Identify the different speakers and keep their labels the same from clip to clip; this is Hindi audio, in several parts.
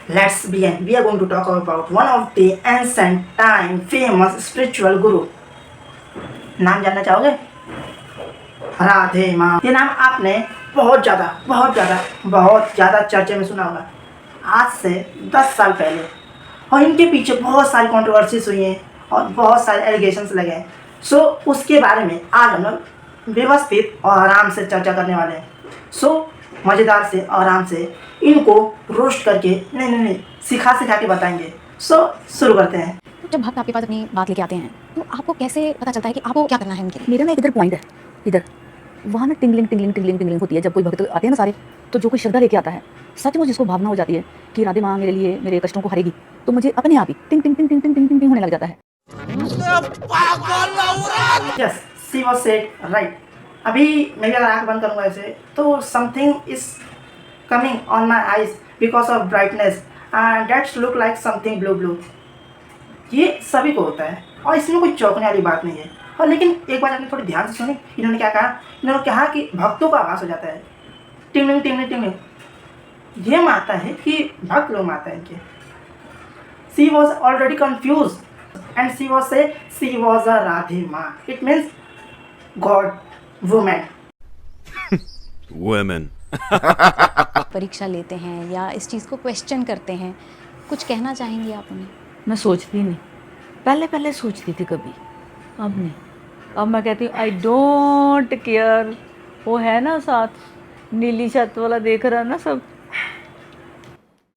Speaker 1: Let's begin. We are going to talk about one of the ancient time famous spiritual guru. नाम जानना चाहोगे? राधे माँ। ये नाम आपने बहुत ज़्यादा चर्चे में सुना होगा आज से 10 साल पहले, और इनके पीछे बहुत सारी कंट्रोवर्सीज हुई हैं और बहुत सारे एलिगेशंस लगे हैं। सो उसके बारे में आज हम लोग व्यवस्थित और आराम से चर्चा करने वाले हैं। सो मज़ेदार से और आराम से इनको रोस्ट करके नहीं सिखा के बताएंगे। सो शुरू करते हैं।
Speaker 2: जब भक्त आपके पास अपनी बात लेके आते हैं तो आपको कैसे पता चलता है कि आपको क्या करना है उनके लिए?
Speaker 3: मेरा ना इधर पॉइंट है, इधर वहाँ ना टिंगलिंग होती है। जब कोई भक्त आते हैं ना सारे, तो जो कोई श्रद्धा लेके आता है, सचमुच जिसको भावना हो जाती है कि राधे माँ मेरे लिए मेरे कष्टों को हरेगी, तो मुझे अपने आप ही टिंग टिंग टिंग टिंग टिंग टिंग टिंग होने लग जाता है।
Speaker 1: Yes, she was said right. अभी मैं अगर आँख बंद करूँगा ऐसे तो something is coming on my eyes because of brightness and that's look like something blue. ये सभी को होता है और इसमें कोई चौंकने वाली बात नहीं है। और लेकिन एक बार आपने थोड़ी ध्यान से सुनी, इन्होंने क्या कहा? इन्होंने कहा कि भक्तों का आवाज़ हो जाता है टिंगलिंग टिंगलिंग टिंगलिंग। ये मानता है कि भक्त लोग मानता है इनके। She was already confuse and she was a Radhe Maa. It means god women.
Speaker 4: Women.
Speaker 2: परीक्षा लेते हैं या इस चीज़ को क्वेश्चन करते हैं, कुछ कहना चाहेंगे आप उन्हें?
Speaker 3: मैं सोचती नहीं, पहले सोचती थी कभी, अब नहीं। अब मैं कहती हूँ आई डोंट केयर। वो है ना साथ नीली छत वाला, देख रहा है ना सब।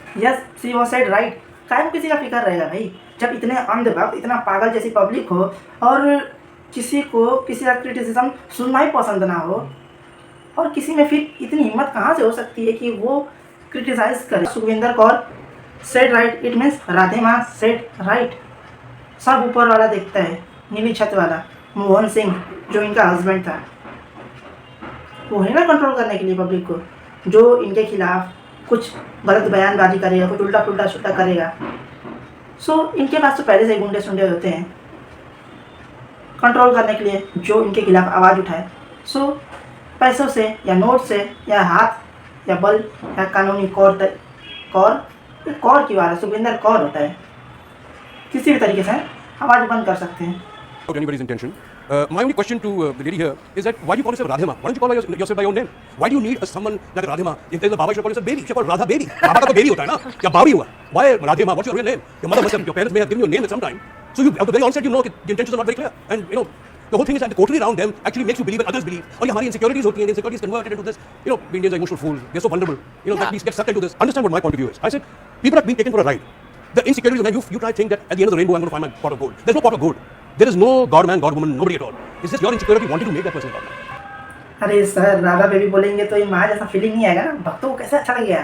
Speaker 1: Yes, she was said right. काहे किसी का फिक्र रहेगा भाई, जब इतने अंधभक्त, इतना पागल जैसी पब्लिक हो और किसी को किसी का क्रिटिसिज्म सुनना ही पसंद ना हो, और किसी में फिर इतनी हिम्मत कहाँ से हो सकती है कि वो क्रिटिसाइज करे? Sukhwinder Kaur said right, it means Radhe Maa said right. सब ऊपर वाला देखता है, नीली छत वाला मोहन सिंह जो इनका हस्बैंड था, वो है ना कंट्रोल करने के लिए पब्लिक को, जो इनके खिलाफ कुछ गलत बयानबाजी करेगा, कुछ उल्टा पुल्टा सुल्टा करेगा। सो इनके पास तो पहले से ही गुंडे सुंडे होते हैं कंट्रोल करने के लिए, जो इनके खिलाफ आवाज़ उठाए। सो पैसों से या नोट से या हाथ या बल या कानूनी कौर की बात है, सुखविंदर कौर होता है, किसी भी तरीके से आवाज़ बंद कर सकते हैं।
Speaker 4: About anybody's intention. My only question to the lady here is that why do you call yourself Radhema? Why don't you call yourself by your name? Why do you need someone like Radhema? If there's a Baba, you should call yourself baby. You should call Radha baby. Baba का तो baby होता है ना? क्या बाबी हुआ? Why Radhema? What's your real name? Your mother must have, your parents may have given you a name at some time. So you at the very onset you know that the intentions are not very clear, and you know the whole thing is that the coterie around them actually makes you believe and others believe. और ये हमारी insecurities होती हैं, insecurities converted into this. You know, we Indians are emotional fools. We're so vulnerable. You know, that we get sucked into this. Understand what my point of view is. I said people are being taken for a ride. The insecurities, man, you try to think that at the end of the rainbow I'm going to find my pot of gold. There's no pot of gold. There is no God man, God woman, nobody at all. It's just your insecurity wanting to make that person God man.
Speaker 1: अरे सर, राधा बेबी बोलेंगे तो ये माँ जैसा फीलिंग नहीं आएगा ना, भक्तों को कैसे अच्छा लगेगा?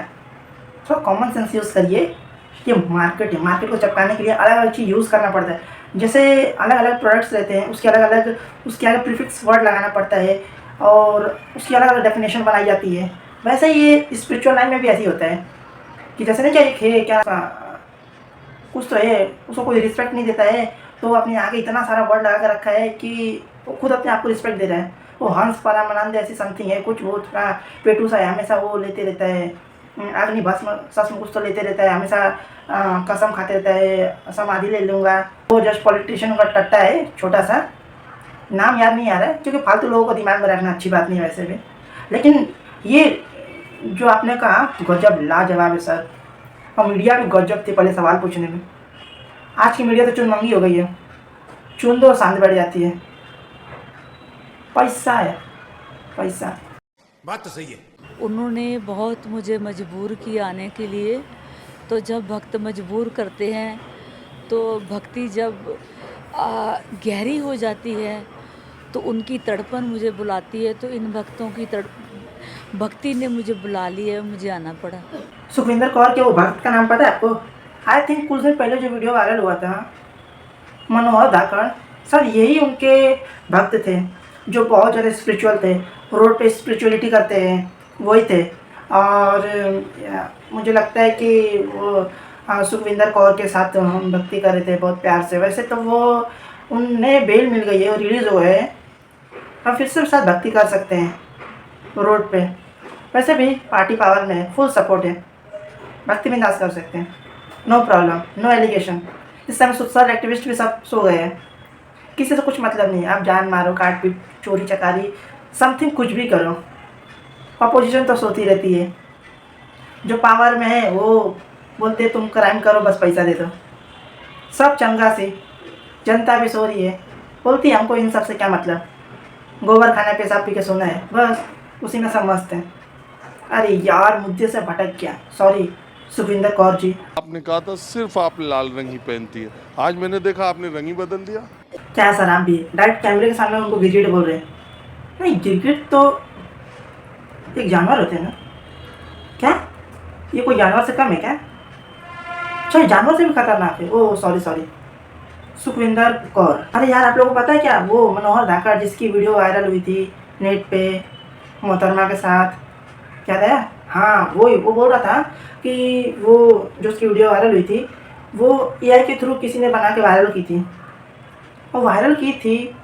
Speaker 1: थोड़ा कॉमन सेंस यूज़ करिए। ये मार्केट है, मार्केट को चपकाने के लिए अलग अलग चीज़ यूज़ करना पड़ता है। जैसे अलग अलग प्रोडक्ट्स रहते हैं, उसके अलग प्रीफिक्स वर्ड लगाना पड़ता है और उसकी अलग अलग डेफिनेशन बनाई जाती है। वैसे ही ये स्पिरिचुअल लाइन में भी ऐसे ही होता है कि जैसे नहीं चाहिए क्या कुछ तो है, उसको कोई रिस्पेक्ट नहीं देता है, तो अपने आगे इतना सारा वर्ड लगा कर रखा है कि वो खुद अपने आप को रिस्पेक्ट दे रहा है। वो हंस परामानंद ऐसी समथिंग है, कुछ वो थोड़ा पेटू सा है, हमेशा वो लेते रहता है, अग्नि भस्म सस्म कुछ तो लेते रहता है, हमेशा कसम खाते रहता है, समाधि ले लूँगा। वो जस्ट पॉलिटिशियन का टट्टा है, छोटा सा, नाम याद नहीं आ रहा है क्योंकि फालतू लोगों को दिमाग में रखना अच्छी बात नहीं है वैसे भी। लेकिन ये जो आपने कहा गजब लाजवाब है सर, और मीडिया भी गजब थे पहले सवाल पूछने में। आज की मीडिया तो चुनमंगी हो गई है, चुन दो शांत बैठ जाती है। पैसा है, पैसा।
Speaker 4: बात तो सही है।
Speaker 3: उन्होंने बहुत मुझे मजबूर किया आने के लिए। तो जब भक्त मजबूर करते हैं तो भक्ति जब गहरी हो जाती है तो उनकी तड़पन मुझे बुलाती है। तो इन भक्तों की भक्ति ने मुझे बुला लिया, मुझे आना पड़ा।
Speaker 1: सुखविंदर कौर के वो भक्त का नाम पता है आपको? आई थिंक कुछ दिन पहले जो वीडियो वायरल हुआ था, मनोहर धाकड़ सर, यही उनके भक्त थे जो बहुत ज़्यादा स्पिरिचुअल थे, रोड पे स्पिरिचुअलिटी करते हैं, वही थे। और मुझे लगता है कि वो सुखविंदर कौर के साथ हम भक्ति कर रहे थे बहुत प्यार से। वैसे तो वो उन्हें बेल मिल गई है और रिलीज़ हुए हैं, और फिर से साथ भक्ति कर सकते हैं रोड पे। वैसे भी पार्टी पावर में फुल सपोर्ट है। भक्ति बिंदास कर सकते हैं, नो प्रॉब्लम, नो एलिगेशन। इस समय सोशल एक्टिविस्ट भी सब सो गए हैं, किसी से कुछ मतलब नहीं है। आप जान मारो, काट पीट, चोरी चकारी, समथिंग कुछ भी करो, अपोजिशन तो सोती रहती है। जो पावर में है वो बोलते तुम क्राइम करो, बस पैसा दे दो। सब चंगा से, जनता भी सो रही है, बोलती है हमको इन सब से क्या मतलब, गोबर खाने पेशाब पी के सोना है, बस उसी में सब मस्त हैं। अरे यार, मुद्दे से भटक गया, सॉरी सुखविंदर कौर जी।
Speaker 5: आपने कहा था सिर्फ आप लाल रंग ही पहनती है, आज मैंने देखा आपने रंग ही बदल दिया।
Speaker 1: क्या सर, आप भी डायरेक्ट कैमरे के सामने उनको गिरगिट बोल रहे हैं? नहीं, गिरगिट तो एक जानवर होते हैं ना, क्या ये कोई जानवर से कम है क्या? अच्छा, ये जानवर से भी खतरनाक है। Oh sorry, Sukhwinder Kaur. अरे यार, आप लोगों को पता है क्या, वो मनोहर धाकड़ जिसकी वीडियो वायरल हुई थी नेट पे मोहतरमा के साथ, क्या था? हाँ, वो बोल रहा था कि वो जो उसकी वीडियो वायरल हुई थी वो AI के थ्रू किसी ने बना के वायरल की थी, और वायरल की थी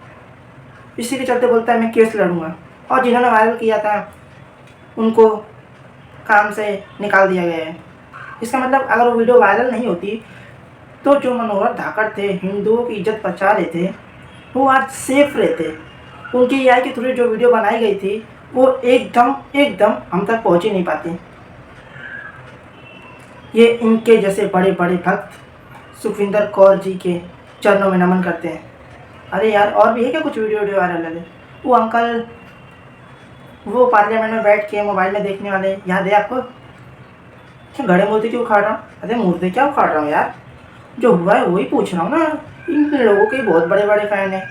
Speaker 1: इसी के चलते बोलता है मैं केस लड़ूंगा, और जिन्होंने वायरल किया था उनको काम से निकाल दिया गया है। इसका मतलब अगर वो वीडियो वायरल नहीं होती तो जो मनोहर धाकड़ थे, हिंदुओं की इज्जत बचा रहे थे, वो आज सेफ रहते। उनकी AI के थ्रू जो वीडियो बनाई गई थी वो एकदम हम तक पहुंच ही नहीं पाती। ये इनके जैसे बड़े बड़े भक्त सुखविंदर कौर जी के चरणों में नमन करते हैं। अरे यार, और भी है क्या कुछ वीडियो वायरल वाले? वो अंकल, वो पार्लियामेंट में बैठ के मोबाइल में देखने वाले, याद है आपको? क्या गड़े मूर्ति क्यों उखाड़ रहा हूँ? अरे मूर्ति क्या उखाड़ रहा हूँ यार, जो हुआ है वही पूछ रहा हूँ ना। इन लोगों के बहुत बड़े बड़े फ़ैन है।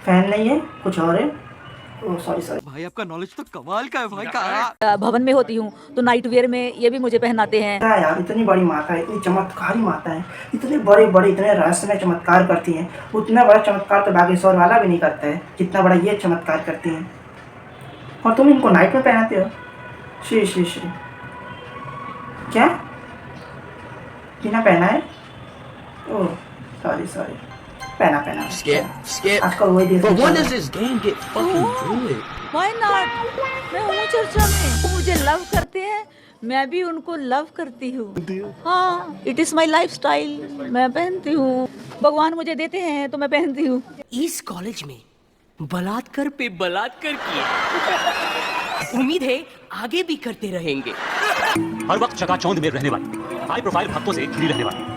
Speaker 1: फ़ैन नहीं है, कुछ और है। ओह सॉरी
Speaker 6: भाई, आपका नॉलेज तो कमाल का है भाई का।
Speaker 3: भवन में होती हूँ तो नाइट वेयर में ये भी मुझे पहनाते हैं।
Speaker 1: क्या यार, इतनी बड़ी माता है, इतनी चमत्कारी माता है, इतने बड़े बड़े इतने रहस्यमय चमत्कार करती हैं। उतना बड़ा चमत्कार तो बागेश्वर वाला भी नहीं करता है जितना बड़ा ये चमत्कार करती हैं, और तुम इनको नाइट में पहनाते हो? श्री क्या बिना पहना है? ओह सॉरी, पहना आजकल वही देश
Speaker 3: Why not? मैं हूँ चर्चा में, मुझे लव करते हैं, मैं भी उनको लव करती हूँ। हाँ, it is my life style, मैं पहनती हूँ। भगवान मुझे देते हैं तो मैं पहनती हूँ।
Speaker 6: इस कॉलेज में बलात्कार पे बलात्कार किए, उम्मीद है आगे भी करते रहेंगे।
Speaker 7: हर वक्त चकाचौंध में रहने वाली, हाई प्रोफाइल भक्तों से घिरी रहने वाली।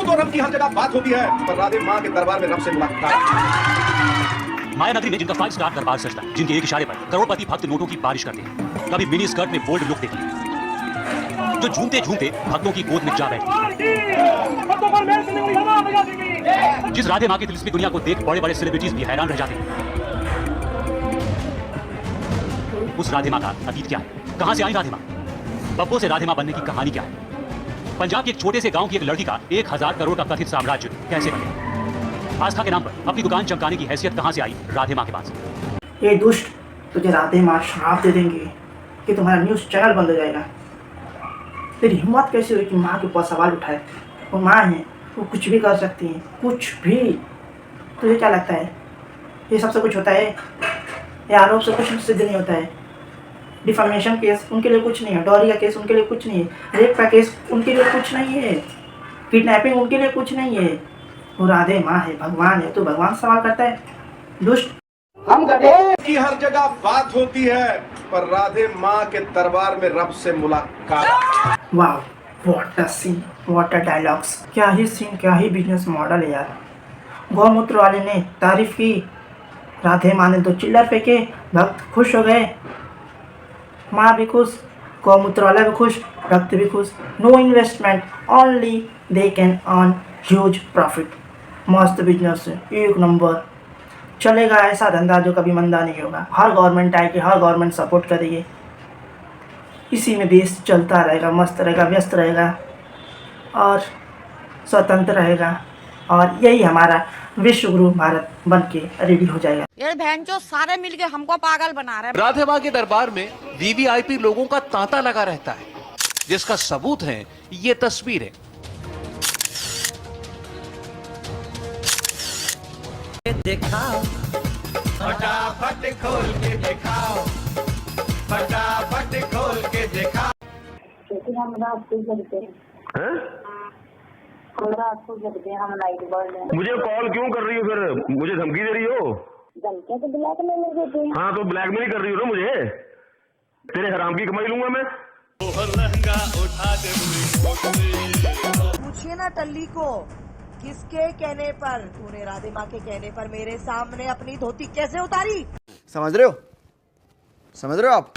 Speaker 4: तो रब की हर जगह बात होती है, पर राधे माँ के दरबार में रब से मुलाकात।
Speaker 7: माया नगरी में जिनका 5 स्टार दरबार सजता है, जिनके एक इशारे पर करोड़पति भक्त नोटों की बारिश करते हैं, कभी मिनी स्कर्ट में बोल्ड लुक देखी, जो झूमते झूमते भक्तों की गोद में जा बैठती। जिस राधे माँ की तिलिस्मी दुनिया को देख बड़े बड़े सेलिब्रिटीज भी हैरान रह जाते हैं। उस राधे माँ का अतीत क्या है? कहां से आई राधे माँ? बब्बो से राधे माँ बनने की कहानी क्या है? पंजाब के एक छोटे से गांव की एक लड़की का 1000 करोड़ का कथित साम्राज्य कैसे बने? आस्था के नाम पर अपनी दुकान चमकाने की हैसियत कहां से आई राधे माँ के पास?
Speaker 1: ये दुष्ट, तुझे राधे माँ श्राप दे देंगे कि तुम्हारा न्यूज़ चैनल बंद हो जाएगा। तेरी हिम्मत कैसे हुई कि माँ के ऊपर सवाल उठाए? वो माँ है, वो कुछ भी कर सकती हैं, कुछ भी। तुझे क्या लगता है ये सबसे कुछ होता है? ये आरोप से कुछ सिद्ध नहीं होता है। डिफामेशन केस उनके लिए कुछ नहीं है, डॉरी का केस उनके लिए कुछ नहीं है, रेप का केस उनके लिए कुछ नहीं है, किडनैपिंग उनके लिए कुछ नहीं है। वो राधे माँ है, भगवान है, तो भगवान सवाल करता है? दुष्ट।
Speaker 4: हम गधे की हर जगह बात होती है, पर राधे माँ के दरबार में रब से मुलाकात।
Speaker 1: वाह, what a scene, what a dialogues. क्या ही सीन, क्या ही बिजनेस मॉडल है यार। गौमूत्र वाले ने तारीफ की, राधे माँ ने 2 चिल्लर फेंके, भक्त खुश हो गए, माँ भी खुश, गौमूत्र वाला भी खुश, भक्त भी खुश। No investment, only they can earn huge profit. मस्त बिजनेस है, एक नंबर चलेगा। ऐसा धंधा जो कभी मंदा नहीं होगा। हर गवर्नमेंट आएगी, हर गवर्नमेंट सपोर्ट करेगी, इसी में देश चलता रहेगा, मस्त रहेगा, व्यस्त रहेगा और स्वतंत्र रहेगा, और यही हमारा विश्व गुरु भारत बन के रेडी हो जाएगा।
Speaker 8: ये बहनचोद सारे मिलके हमको पागल बना रहे हैं।
Speaker 6: राधे माँ के दरबार में वीवीआईपी लोगों का तांता लगा रहता है, जिसका सबूत है ये तस्वीरें।
Speaker 9: दिखाओ, फटाफट खोल के दिखाओ, फटाफट खोल के दिखाओ।
Speaker 10: हम रात को जगते हैं, हम रात को जगते हैं, हम नाइट बर्ड हैं।
Speaker 11: मुझे कॉल क्यों कर रही हो फिर? मुझे धमकी दे रही हो?
Speaker 10: धमकियाँ तो ब्लैकमेल देते हैं।
Speaker 11: हाँ तो ब्लैकमेल ही कर रही हो ना मुझे? तेरे हराम की कमाई लूंगा मैं।
Speaker 9: पूछिए ना टल्ली को, किसके कहने पर तूने राधे माँ के कहने पर मेरे सामने अपनी धोती कैसे उतारी?
Speaker 12: समझ रहे हो आप?